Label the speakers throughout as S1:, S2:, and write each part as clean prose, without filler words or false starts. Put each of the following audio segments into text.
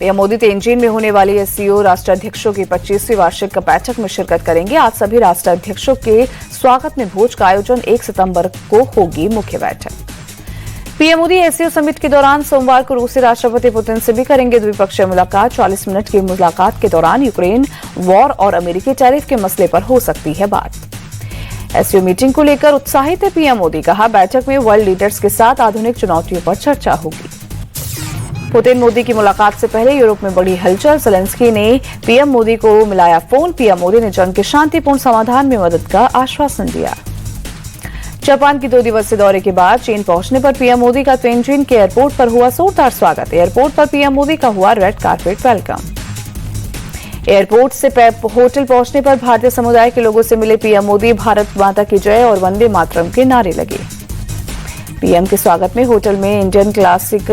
S1: PM Modi Tenzin में होने वाली एससीओ राष्ट्राध्यक्षों की 25वीं वार्षिक बैठक में शिरकत करेंगे। आज सभी राष्ट्राध्यक्षों के स्वागत में भोज का आयोजन 1 सितंबर को होगी मुख्य बैठक। पीएम मोदी एससीओ समिट के दौरान सोमवार को रूसी राष्ट्रपति पुतिन से भी करेंगे द्विपक्षीय मुलाकात। 40 मिनट की मुलाकात के दौरान यूक्रेन वॉर और अमेरिकी टैरिफ के मसले पर हो सकती है बात। एससीओ मीटिंग को लेकर उत्साहित है पीएम मोदी, कहा बैठक में वर्ल्ड लीडर्स के साथ आधुनिक चुनौतियों पर चर्चा होगी। पुतिन मोदी की मुलाकात से पहले यूरोप में बड़ी हलचल। ज़ेलेंस्की ने पीएम मोदी को मिलाया फोन। पीएम मोदी ने जंग के शांतिपूर्ण समाधान में मदद का आश्वासन दिया। जापान की 2 दिवसीय दौरे के बाद चीन पहुंचने पर पीएम मोदी का तेंजिन के एयरपोर्ट पर हुआ जोरदार स्वागत। एयरपोर्ट पर पीएम मोदी का हुआ रेड कारपेट वेलकम। एयरपोर्ट से होटल पहुंचने पर भारतीय समुदाय के लोगों से मिले पीएम मोदी। भारत माता की जय और वंदे मातरम के नारे लगे। पीएम के स्वागत में होटल में इंडियन क्लासिक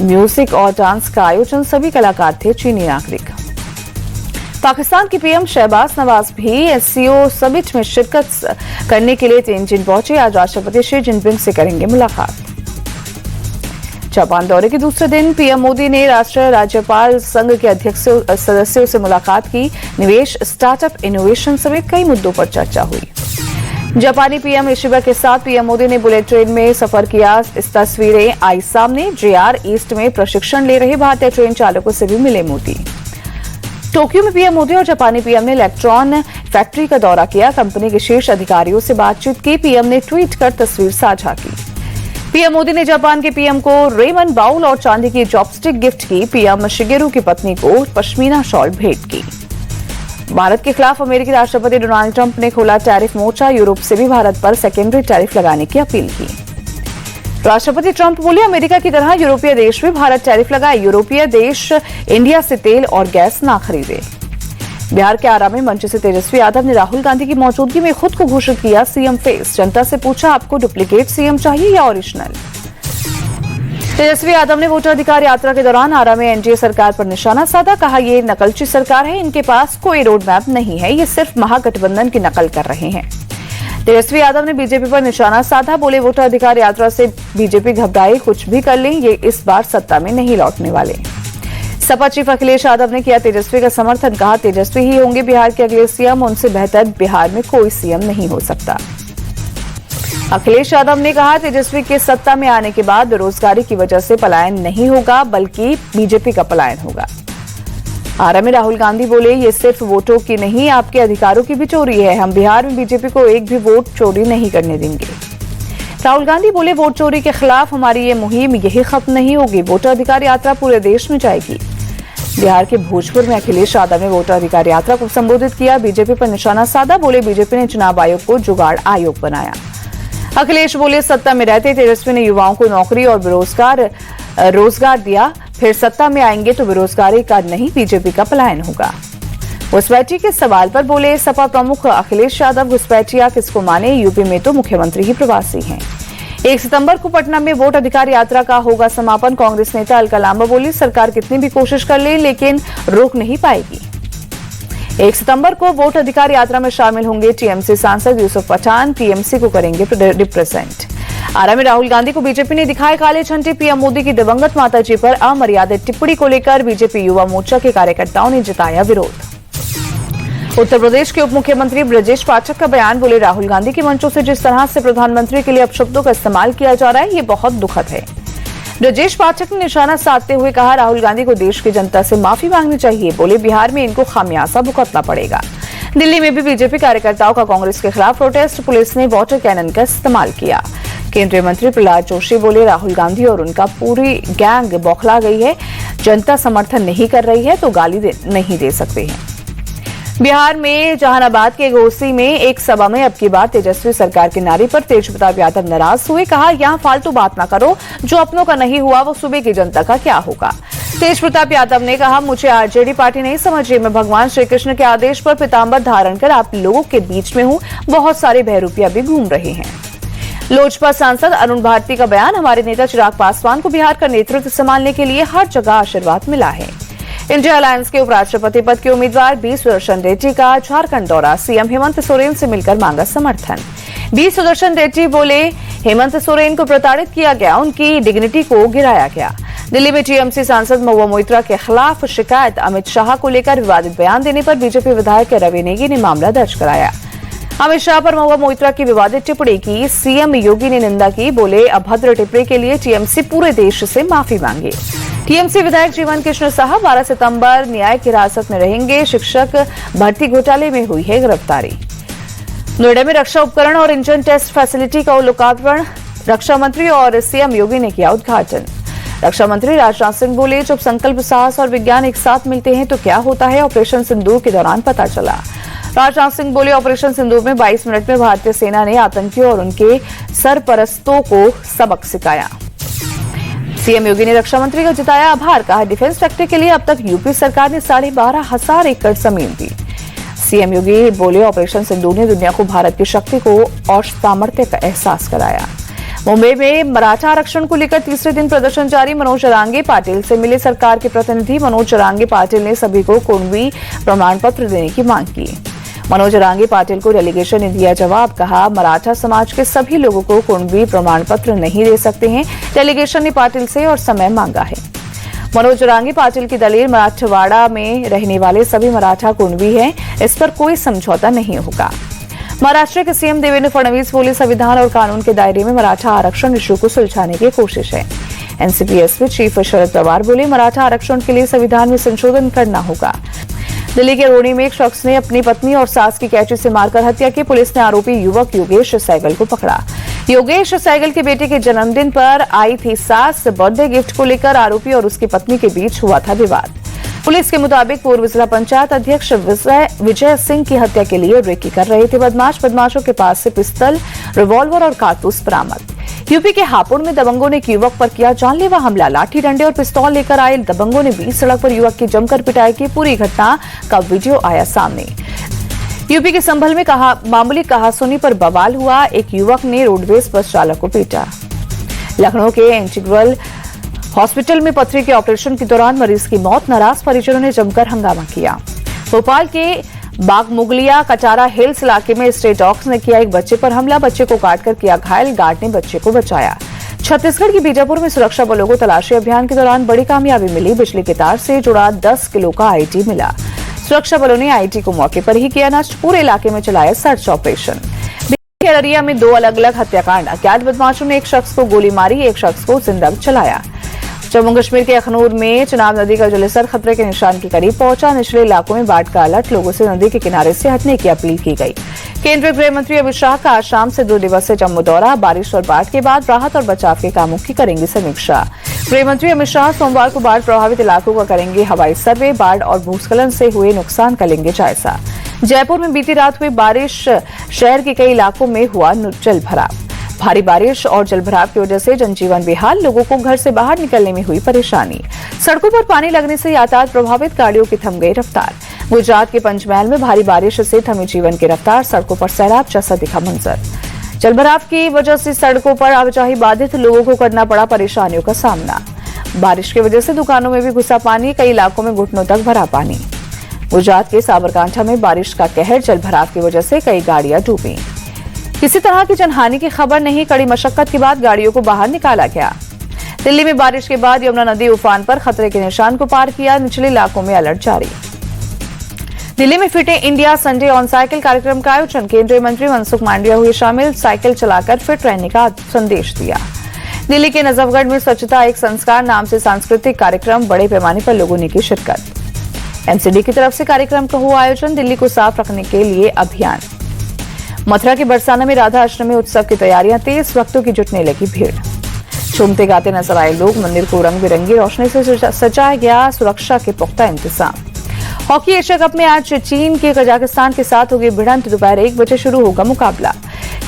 S1: म्यूजिक और डांस का आयोजन। सभी कलाकार थे चीनी नागरिक। पाकिस्तान के पीएम शहबाज नवाज भी एससीओ समिट में शिरकत करने के लिए तेंजिन पहुंचे। आज राष्ट्रपति शी जिनपिंग से करेंगे मुलाकात। जापान दौरे के दूसरे दिन पीएम मोदी ने राष्ट्रीय राज्यपाल संघ के सदस्यों से मुलाकात की। निवेश, स्टार्टअप, इनोवेशन समेत कई मुद्दों पर चर्चा हुई। जापानी पीएम योशिहिदे के साथ पीएम मोदी ने बुलेट ट्रेन में सफर किया। इस तस्वीरें आई सामने। जेआर ईस्ट में प्रशिक्षण ले रहे भारतीय ट्रेन चालकों से भी मिले मोदी। टोक्यो में पीएम मोदी और जापानी पीएम ने इलेक्ट्रॉन फैक्ट्री का दौरा किया। कंपनी के शीर्ष अधिकारियों से बातचीत की। पीएम ने ट्वीट कर तस्वीर साझा की। पीएम मोदी ने जापान के पीएम को रेमन बाउल और चांदी की चॉपस्टिक गिफ्ट की। पीएम शिगेरू की पत्नी को पश्मीना शॉल भेंट की। भारत के खिलाफ अमेरिकी राष्ट्रपति डोनाल्ड ट्रंप ने खोला टैरिफ मोर्चा। यूरोप से भी भारत पर सेकेंडरी टैरिफ लगाने की अपील की। राष्ट्रपति ट्रंप बोले, अमेरिका की तरह यूरोपीय देश भी भारत टैरिफ लगाए। यूरोपीय देश इंडिया से तेल और गैस ना खरीदे। बिहार के आरा में मंच से तेजस्वी यादव ने राहुल गांधी की मौजूदगी में खुद को घोषित किया सीएम फेस। जनता से पूछा, आपको डुप्लीकेट सीएम चाहिए या ओरिजिनल? तेजस्वी यादव ने वोटर अधिकार यात्रा के दौरान आरा में एनडीए सरकार पर निशाना साधा। कहा, ये नकलची सरकार है, इनके पास कोई रोड मैप नहीं है, ये सिर्फ महागठबंधन की नकल कर रहे हैं। तेजस्वी यादव ने बीजेपी पर निशाना साधा। बोले, वोटर अधिकार यात्रा से बीजेपी घबराए, कुछ भी कर लें, ये इस बार सत्ता में नहीं लौटने वाले। सपा चीफ अखिलेश यादव ने किया तेजस्वी का समर्थन। कहा, तेजस्वी ही होंगे बिहार के अगले सीएम, उनसे बेहतर बिहार में कोई सीएम नहीं हो सकता। अखिलेश यादव ने कहा, तेजस्वी के सत्ता में आने के बाद बेरोजगारी की वजह से पलायन नहीं होगा, बल्कि बीजेपी का पलायन होगा। आरा में राहुल गांधी बोले, ये सिर्फ वोटों की नहीं, आपके अधिकारों की भी चोरी है। हम बिहार में बीजेपी को एक भी वोट चोरी नहीं करने देंगे। राहुल गांधी बोले, वोट चोरी के खिलाफ हमारी ये मुहिम यही खत्म नहीं होगी। वोटर अधिकार यात्रा पूरे देश में जाएगी। बिहार के भोजपुर में अखिलेश यादव ने वोटर अधिकार यात्रा को संबोधित किया। बीजेपी पर निशाना साधा। बोले, बीजेपी ने चुनाव आयोग को जुगाड़ आयोग बनाया। अखिलेश बोले, सत्ता में रहते तेजस्वी ने युवाओं को नौकरी और रोजगार दिया, फिर सत्ता में आएंगे तो बेरोजगारी का नहीं, बीजेपी का पलायन होगा। घुसपैठी के सवाल पर बोले सपा प्रमुख अखिलेश यादव, घुसपैठिया किसको माने, यूपी में तो मुख्यमंत्री ही प्रवासी हैं। 1 सितंबर को पटना में वोट अधिकार यात्रा का होगा समापन। कांग्रेस नेता अलका लांबा बोली, सरकार कितनी भी कोशिश कर ले लेकिन रोक नहीं पाएगी। 1 सितंबर को वोट अधिकार यात्रा में शामिल होंगे टीएमसी सांसद यूसुफ पठान। टीएमसी को करेंगे रिप्रेजेंट। आरा में राहुल गांधी को बीजेपी ने दिखाए काले झंडे। पीएम मोदी की दिवंगत माताजी पर अमर्यादित टिप्पणी को लेकर बीजेपी युवा मोर्चा के कार्यकर्ताओं ने जताया विरोध। उत्तर प्रदेश के उप मुख्यमंत्री ब्रजेश पाठक का बयान। बोले, राहुल गांधी के मंचों से जिस तरह से प्रधानमंत्री के लिए अपशब्दों का इस्तेमाल किया जा रहा है, ये बहुत दुखद है। ब्रजेश पाठक ने निशाना साधते हुए कहा, राहुल गांधी को देश की जनता से माफी मांगनी चाहिए। बोले, बिहार में इनको खामियाजा भुगतना पड़ेगा। दिल्ली में भी बीजेपी कार्यकर्ताओं का कांग्रेस के खिलाफ प्रोटेस्ट। पुलिस ने वाटर कैनन का इस्तेमाल किया। केंद्रीय मंत्री प्रहलाद जोशी बोले, राहुल गांधी और उनका पूरी गैंग बौखला गई है। जनता समर्थन नहीं कर रही है तो गाली नहीं दे सकते हैं। बिहार में जहानाबाद के घोसी में एक सभा में अब की बार तेजस्वी सरकार की नारे पर तेजप्रताप यादव नाराज हुए। कहा, यहां फालतू बात ना करो, जो अपनों का नहीं हुआ वो सूबे की जनता का क्या होगा। तेजप्रताप यादव ने कहा, मुझे आरजेडी पार्टी नहीं समझिए, मैं भगवान श्री कृष्ण के आदेश पर पीतांबर धारण कर आप लोगों के बीच में हूं। बहुत सारे बहरूपिया भी घूम रहे हैं। लोजपा सांसद अरुण भारती का बयान। हमारे नेता चिराग पासवान को बिहार का नेतृत्व संभालने के लिए हर जगह आशीर्वाद मिला है। इंडिया अलायंस के उपराष्ट्रपति पद के उम्मीदवार बी सुदर्शन रेड्डी का झारखंड दौरा। सीएम हेमंत सोरेन से मिलकर मांगा समर्थन। बी सुदर्शन रेड्डी बोले, हेमंत सोरेन को प्रताड़ित किया गया, उनकी डिग्निटी को गिराया गया। दिल्ली में टीएमसी सांसद महुआ मोइत्रा के खिलाफ शिकायत, अमित शाह को लेकर विवादित बयान देने पर बीजेपी विधायक रवि नेगी ने मामला दर्ज कराया। अमित शाह पर महुआ मोइत्रा की विवादित टिप्पणी की सीएम योगी ने निंदा की, बोले अभद्र टिप्पणी के लिए टीएमसी पूरे देश से माफी मांगी। टीएमसी विधायक जीवन कृष्ण साहब 12 सितंबर न्यायिक हिरासत में रहेंगे। शिक्षक भर्ती घोटाले में हुई है गिरफ्तारी। नोएडा में रक्षा उपकरण और इंजन टेस्ट फैसिलिटी का लोकार्पण, रक्षा मंत्री और सीएम योगी ने किया उद्घाटन। रक्षा मंत्री राजनाथ सिंह बोले, जब संकल्प, साहस और विज्ञान एक साथ मिलते हैं तो क्या होता है, ऑपरेशन सिंदूर के दौरान पता चला। राजनाथ सिंह बोले, ऑपरेशन सिंदूर में 22 मिनट में भारतीय सेना ने आतंकियों और उनके सरपरस्तों को सबक सिखाया। सीएम योगी ने रक्षा मंत्री का जताया आभार, कहा डिफेंस फैक्ट्री के लिए अब तक यूपी सरकार ने 12,500 एकड़ जमीन दी। सीएम योगी बोले, ऑपरेशन सिंदूर ने दुनिया को भारत की शक्ति को और सामर्थ्य का एहसास कराया। मुंबई में मराठा आरक्षण को लेकर तीसरे दिन प्रदर्शन जारी। मनोज जरांगे पाटिल से मिले सरकार के प्रतिनिधि। मनोज जरांगे पाटिल ने सभी को कुणबी प्रमाण पत्र देने की मांग की। मनोज जरांगे पाटिल को डेलीगेशन ने दिया जवाब, कहा मराठा समाज के सभी लोगों को कुणबी प्रमाण पत्र नहीं दे सकते हैं। डेलीगेशन ने पाटिल से और समय मांगा है। मनोज जरांगे पाटिल की दलील, मराठवाड़ा में रहने वाले सभी मराठा कुणबी हैं, इस पर कोई समझौता नहीं होगा। महाराष्ट्र के सीएम देवेंद्र फडणवीस बोले, संविधान और कानून के दायरे में मराठा आरक्षण इश्यू को सुलझाने की कोशिश है। एनसीपी चीफ शरद पवार बोले, मराठा आरक्षण के लिए संविधान में संशोधन करना होगा। दिल्ली के रोहनी में एक शख्स ने अपनी पत्नी और सास की कैंची से मारकर हत्या की। पुलिस ने आरोपी युवक योगेश सहगल को पकड़ा। योगेश सहगल के बेटे के जन्मदिन पर आई थी सास। बर्थडे गिफ्ट को लेकर आरोपी और उसकी पत्नी के बीच हुआ था विवाद। पुलिस के मुताबिक पूर्व जिला पंचायत अध्यक्ष विजय सिंह की हत्या के लिए रेकी कर रहे थे बदमाशों के पास से पिस्तल, रिवॉल्वर और कारतूस बरामद। यूपी के हापुड़ में दबंगों ने एक युवक पर किया जानलेवा हमला। लाठी डंडे और पिस्तौल लेकर आए दबंगों ने बीच सड़क पर युवक की जमकर पिटाई की। पूरी घटना का वीडियो आया सामने। यूपी के संभल में मामूली कहासुनी पर बवाल हुआ। एक युवक ने रोडवेज बस चालक को पीटा। लखनऊ के इंटीग्रल हॉस्पिटल में पथरी के ऑपरेशन के दौरान मरीज की मौत, नाराज परिजनों ने जमकर हंगामा किया। भोपाल के बाग मुगलिया कटारा हिल्स इलाके में स्ट्रे डॉग्स ने किया एक बच्चे पर हमला। बच्चे को काटकर किया घायल, गार्ड ने बच्चे को बचाया। छत्तीसगढ़ के बीजापुर में सुरक्षा बलों को तलाशी अभियान के दौरान बड़ी कामयाबी मिली। बिजली के तार से जुड़ा 10 किलो का आईटी मिला। सुरक्षा बलों ने आईटी को मौके पर ही किया नष्ट। पूरे इलाके में चलाया सर्च ऑपरेशन। अररिया में 2 अलग-अलग हत्याकांड। अज्ञात बदमाशों ने एक शख्स को गोली मारी, एक शख्स को जिंदा जलाया। जम्मू कश्मीर के अखनूर में चिनाब नदी का जलस्तर खतरे के निशान के करीब पहुंचा। निचले इलाकों में बाढ़ का अलर्ट, लोगों से नदी के किनारे से हटने की अपील की गई। केंद्रीय गृह मंत्री अमित शाह का आज शाम से 2 दिवसीय जम्मू दौरा। बारिश और बाढ़ के बाद राहत और बचाव के कामों की करेंगे समीक्षा। गृह मंत्री अमित शाह सोमवार को बाढ़ प्रभावित इलाकों का करेंगे हवाई सर्वे। बाढ़ और भूस्खलन से हुए नुकसान का लेंगे जायजा। जयपुर में बीती रात हुई बारिश, शहर के कई इलाकों में हुआ जलभराव। भारी बारिश और जलभराव की वजह से जनजीवन बेहाल, लोगों को घर से बाहर निकलने में हुई परेशानी। सड़कों पर पानी लगने से यातायात प्रभावित, गाड़ियों की थम गई रफ्तार। गुजरात के पंचमहल में भारी बारिश से थमी जीवन की रफ्तार, सड़कों पर सैलाब जैसा दिखा मंजर। जलभराव की वजह से सड़कों पर आवाजाही बाधित, लोगों को करना पड़ा परेशानियों का सामना। बारिश की वजह से दुकानों में भी घुसा पानी, कई इलाकों में घुटनों तक भरा पानी। गुजरात के साबरकांठा में बारिश का कहर, जलभराव की वजह से कई गाड़ियां डूबी। किसी तरह की जनहानि की खबर नहीं, कड़ी मशक्कत के बाद गाड़ियों को बाहर निकाला गया। दिल्ली में बारिश के बाद यमुना नदी उफान पर, खतरे के निशान को पार किया। निचले इलाकों में अलर्ट जारी। दिल्ली में fit India Sunday on cycle कार्यक्रम का आयोजन। केंद्रीय मंत्री मनसुख मांडविया हुए शामिल। साइकिल चलाकर फिट रहने का संदेश दिया। दिल्ली के नजफगढ़ में स्वच्छता एक संस्कार नाम से सांस्कृतिक कार्यक्रम, बड़े पैमाने पर लोगों ने की शिरकत। एमसीडी की तरफ से कार्यक्रम का हुआ आयोजन। दिल्ली को साफ रखने के लिए अभियान। मथुरा के बरसाना में राधा अष्टमी उत्सव की तैयारियां तेज, भक्तों की जुटने लगी भीड़। झूमते गाते नजर आए लोग, मंदिर को रंग बिरंगी रोशनी से सजाया गया, सुरक्षा के पुख्ता इंतजाम। हॉकी एशिया कप में आज चीन के कजाकिस्तान के साथ होगी भिड़ंत। दोपहर 1 बजे शुरू होगा मुकाबला।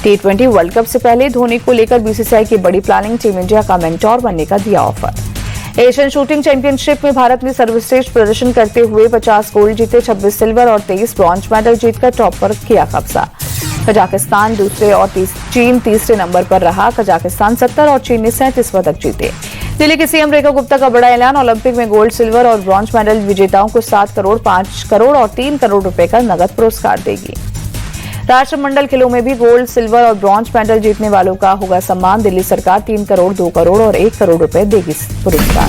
S1: T20 वर्ल्ड कप से पहले धोनी को लेकर बीसीसीआई की बड़ी प्लानिंग, टीम इंडिया का मेंटोर बनने का दिया ऑफर। एशियन शूटिंग चैंपियनशिप में भारत ने सर्वश्रेष्ठ प्रदर्शन करते हुए 50 गोल्ड जीते, 26 सिल्वर और 23 ब्रॉन्ज मेडल जीतकर टॉप पर किया कब्जा। कजाकिस्तान दूसरे और चीन तीसरे नंबर पर रहा। कजाकिस्तान 70 और चीन ने 37 पदक जीते। दिल्ली के सीएम रेखा गुप्ता का बड़ा ऐलान, ओलंपिक में गोल्ड, सिल्वर और ब्रॉन्ज मेडल विजेताओं को 7 करोड़, 5 करोड़ और 3 करोड़ रुपए का नगद पुरस्कार देगी। राष्ट्रमंडल खेलों में भी गोल्ड, सिल्वर और ब्रॉन्ज मेडल जीतने वालों का होगा सम्मान। दिल्ली सरकार 3 करोड़, 2 करोड़ और 1 करोड़ रुपए देगी पुरस्कार।